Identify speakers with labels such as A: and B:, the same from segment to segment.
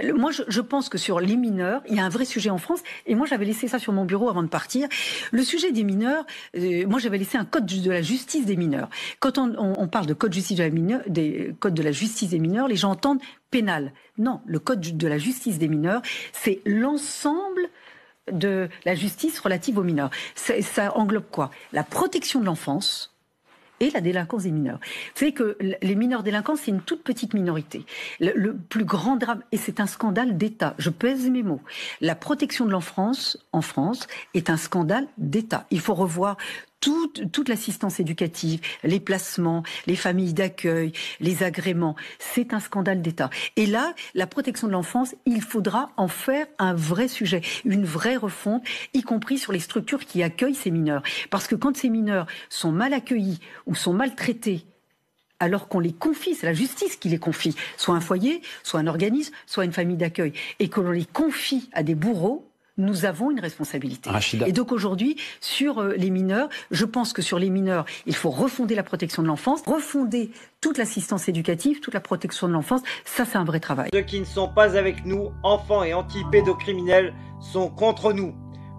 A: Moi, je pense que sur les mineurs, il y a un vrai sujet en France. Et moi, j'avais laissé ça sur mon bureau avant de partir. Le sujet des mineurs, moi, j'avais laissé un code de la justice des mineurs. Quand on parle de code justice de la des codes de la justice des mineurs, les gens entendent pénal. Non, le code de la justice des mineurs, c'est l'ensemble de la justice relative aux mineurs. Ça englobe quoi? La protection de l'enfance et la délinquance des mineurs. Vous savez que les mineurs délinquants, c'est une toute petite minorité. Le plus grand drame, et c'est un scandale d'État, je pèse mes mots, la protection de l'enfance en France est un scandale d'État. Il faut revoir toute l'assistance éducative, les placements, les familles d'accueil, les agréments. C'est un scandale d'État. Et là, la protection de l'enfance, il faudra en faire un vrai sujet, une vraie refonte, y compris sur les structures qui accueillent ces mineurs. Parce que quand ces mineurs sont mal accueillis ou sont maltraités, alors qu'on les confie, c'est la justice qui les confie, soit un foyer, soit un organisme, soit une famille d'accueil, et que l'on les confie à des bourreaux, nous avons une responsabilité.
B: Rachida.
A: Et donc aujourd'hui, sur les mineurs, je pense que sur les mineurs, il faut refonder la protection de l'enfance, refonder toute l'assistance éducative, toute la protection de l'enfance. Ça, c'est un vrai travail.
C: Ceux qui ne sont pas avec nous, enfants et anti-pédocriminels, sont contre nous.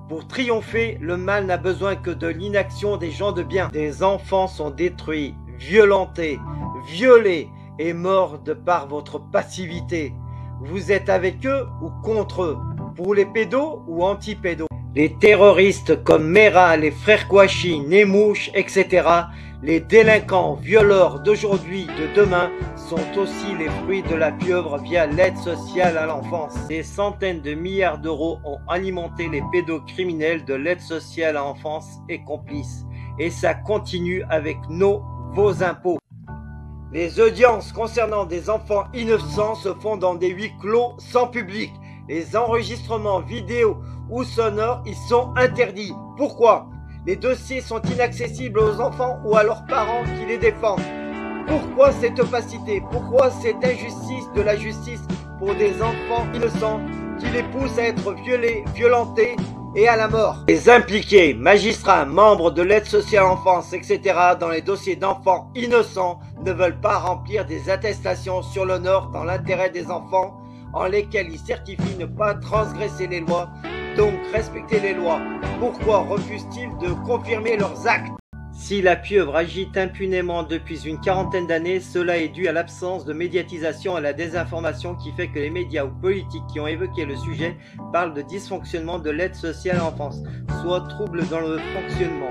C: Pour triompher, le mal n'a besoin que de l'inaction des gens de bien. Des enfants sont détruits, violentés, violés et morts de par votre passivité. Vous êtes avec eux ou contre eux? Pour les pédos ou anti-pédos? Les terroristes comme Mera, les frères Kouachi, Nemouche, etc. Les délinquants, violeurs d'aujourd'hui, de demain, sont aussi les fruits de la pieuvre via l'aide sociale à l'enfance. Des centaines de milliards d'euros ont alimenté les pédocriminels de l'aide sociale à l'enfance et complices. Et ça continue avec vos impôts. Les audiences concernant des enfants innocents se font dans des huis clos sans public. Les enregistrements vidéo ou sonores y sont interdits. Pourquoi? Les dossiers sont inaccessibles aux enfants ou à leurs parents qui les défendent. Pourquoi cette opacité? Pourquoi cette injustice de la justice pour des enfants innocents qui les pousse à être violés, violentés et à la mort? Les impliqués, magistrats, membres de l'aide sociale à l'enfance, etc. dans les dossiers d'enfants innocents ne veulent pas remplir des attestations sur l'honneur dans l'intérêt des enfants en lesquels ils certifient ne pas transgresser les lois, donc respecter les lois. Pourquoi refusent-ils de confirmer leurs actes? Si la pieuvre agite impunément depuis une quarantaine d'années, cela est dû à l'absence de médiatisation et à la désinformation qui fait que les médias ou politiques qui ont évoqué le sujet parlent de dysfonctionnement de l'aide sociale à l'enfance, soit trouble dans le fonctionnement,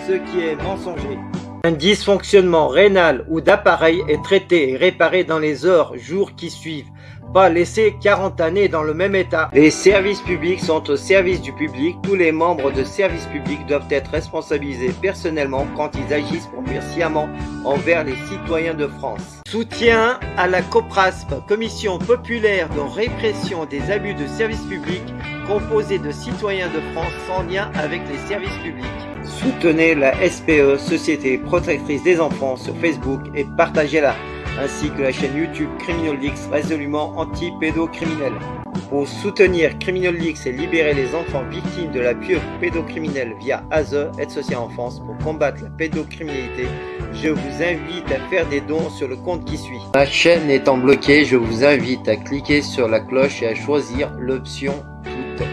C: ce qui est mensonger. Un dysfonctionnement rénal ou d'appareil est traité et réparé dans les heures, jours qui suivent. Pas laisser 40 années dans le même état. Les services publics sont au service du public. Tous les membres de services publics doivent être responsabilisés personnellement quand ils agissent pour nuire sciemment envers les citoyens de France. Soutien à la COPRASP, Commission populaire de répression des abus de services publics, composée de citoyens de France sans lien avec les services publics. Soutenez la SPE, Société protectrice des enfants, sur Facebook et partagez-la, ainsi que la chaîne YouTube CriminalX, résolument anti-pédocriminel. Pour soutenir CriminalX et libérer les enfants victimes de la pieuvre pédocriminelle via ASE, Aide sociale en France, pour combattre la pédocriminalité, je vous invite à faire des dons sur le compte qui suit. Ma chaîne étant bloquée, je vous invite à cliquer sur la cloche et à choisir l'option toutes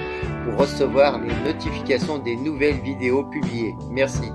C: pour recevoir les notifications des nouvelles vidéos publiées. Merci.